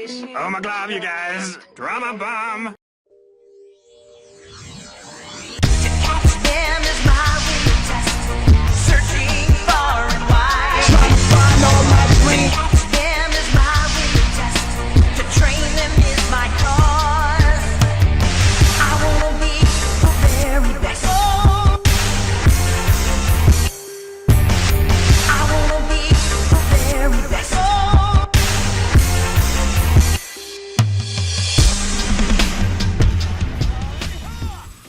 Oh my glove, you guys! Drama bomb!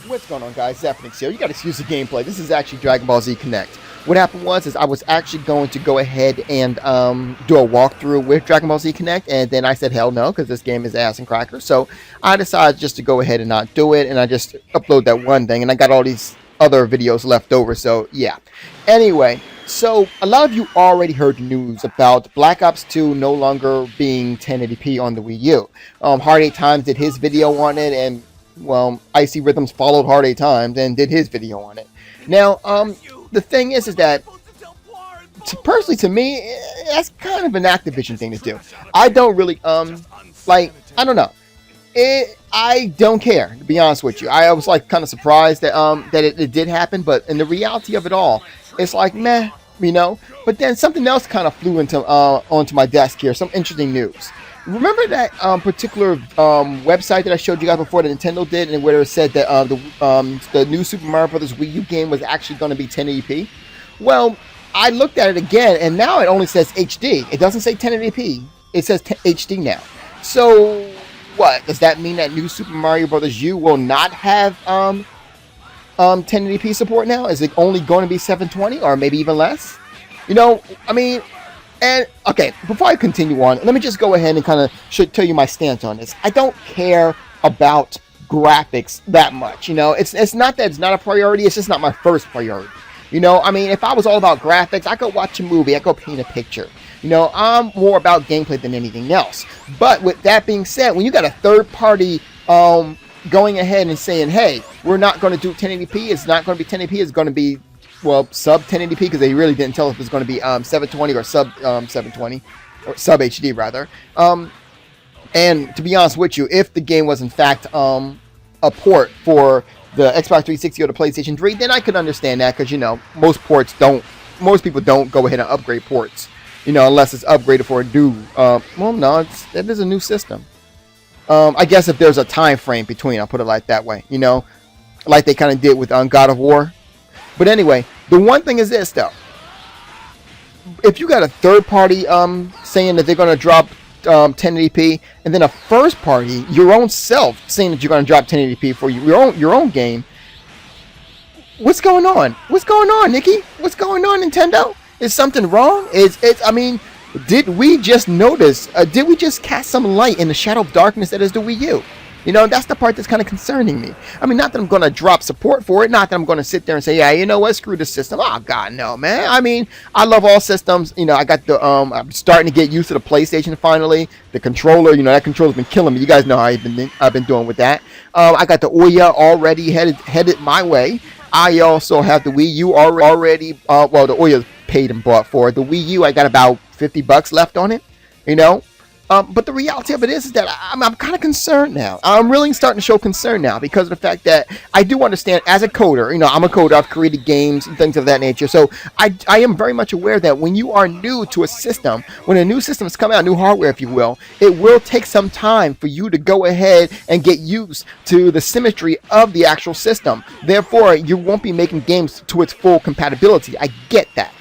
What's going on, guys? Zephyrnix here. You got to excuse the gameplay. This is actually Dragon Ball Z Connect. What happened was I was actually going to go ahead and do a walkthrough with Dragon Ball Z Connect, and then I said hell no, because this game is ass and crackers. So I decided just to go ahead and not do it, and I just upload that one thing, and I got all these other videos left over. So yeah. Anyway, so a lot of you already heard the news about Black Ops 2 no longer being 1080p on the Wii U. Hard 8 Times did his video on it, and well, Icy Rhythms followed Hard 8 Times and did his video on it. Now, the thing is that, personally to me, that's kind of an Activision thing to do. I don't really, I don't know. I don't care, to be honest with you. I was like kind of surprised that it did happen, but in the reality of it all, it's like meh, you know. But then something else kind of flew into onto my desk here. Some interesting news. Remember that particular website that I showed you guys before that Nintendo did, and where it said that the new Super Mario Bros. Wii U game was actually going to be 1080p? Well, I looked at it again, and now it only says HD. It doesn't say 1080p. It says HD now. So, what? Does that mean that new Super Mario Bros. U will not have 1080p support now? Is it only going to be 720 or maybe even less? You know, I mean... And, okay, before I continue on, let me just go ahead and kind of tell you my stance on this. I don't care about graphics that much, you know. It's not that it's not a priority, it's just not my first priority. You know, I mean, if I was all about graphics, I could watch a movie, I could paint a picture. You know, I'm more about gameplay than anything else. But with that being said, when you got a third party going ahead and saying, hey, we're not going to do 1080p, it's not going to be 1080p, it's going to be... well, sub 1080p, because they really didn't tell us if it was going to be 720 or sub 720, or sub HD rather. And to be honest with you, if the game was in fact a port for the Xbox 360 or the PlayStation 3, then I could understand that, because you know most people don't go ahead and upgrade ports, you know, unless it's upgraded for a new. Well, no, it is a new system. I guess if there's a time frame between, I'll put it like that way, you know, like they kind of did with God of War. But anyway, the one thing is this, though. If you got a third party saying that they're going to drop 1080p, and then a first party, your own self, saying that you're going to drop 1080p for your own game, what's going on? What's going on, Nikki? What's going on, Nintendo? Is something wrong? I mean, did we just notice? Did we just cast some light in the shadow of darkness that is the Wii U? You know, that's the part that's kind of concerning me. I mean, not that I'm going to drop support for it. Not that I'm going to sit there and say, yeah, you know what, screw the system. Oh, God, no, man. I mean, I love all systems. You know, I got the, I'm starting to get used to the PlayStation finally. The controller, you know, that controller's been killing me. You guys know how I've been doing with that. I got the Ouya already headed my way. I also have the Wii U already. Well, the Ouya's paid and bought for. The Wii U, I got about $50 left on it, you know. But the reality of it is that I'm kind of concerned now. I'm really starting to show concern now because of the fact that I do understand as a coder, you know, I'm a coder, I've created games and things of that nature. So I am very much aware that when you are new to a system, when a new system is coming out, new hardware, if you will, it will take some time for you to go ahead and get used to the symmetry of the actual system. Therefore, you won't be making games to its full compatibility. I get that.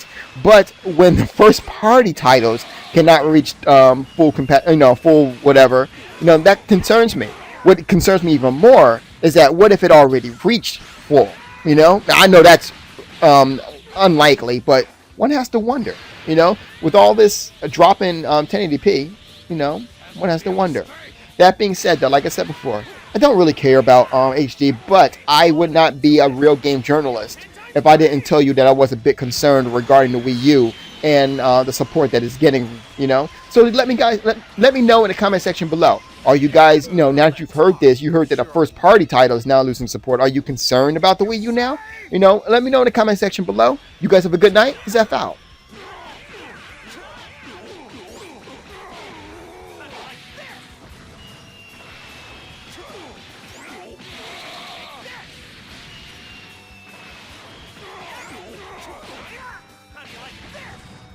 But when the first party titles cannot reach full whatever, you know, that concerns me. What concerns me even more is that what if it already reached full? You know, I know that's unlikely, but one has to wonder. You know, with all this drop in 1080p, you know, one has to wonder. That being said, though, like I said before, I don't really care about HD, but I would not be a real game journalist if I didn't tell you that I was a bit concerned regarding the Wii U and the support that it's getting, you know. So let me know in the comment section below. Are you guys, you know, now that you've heard this, you heard that a first party title is now losing support. Are you concerned about the Wii U now? You know, let me know in the comment section below. You guys have a good night. Zeph out. How do you like this?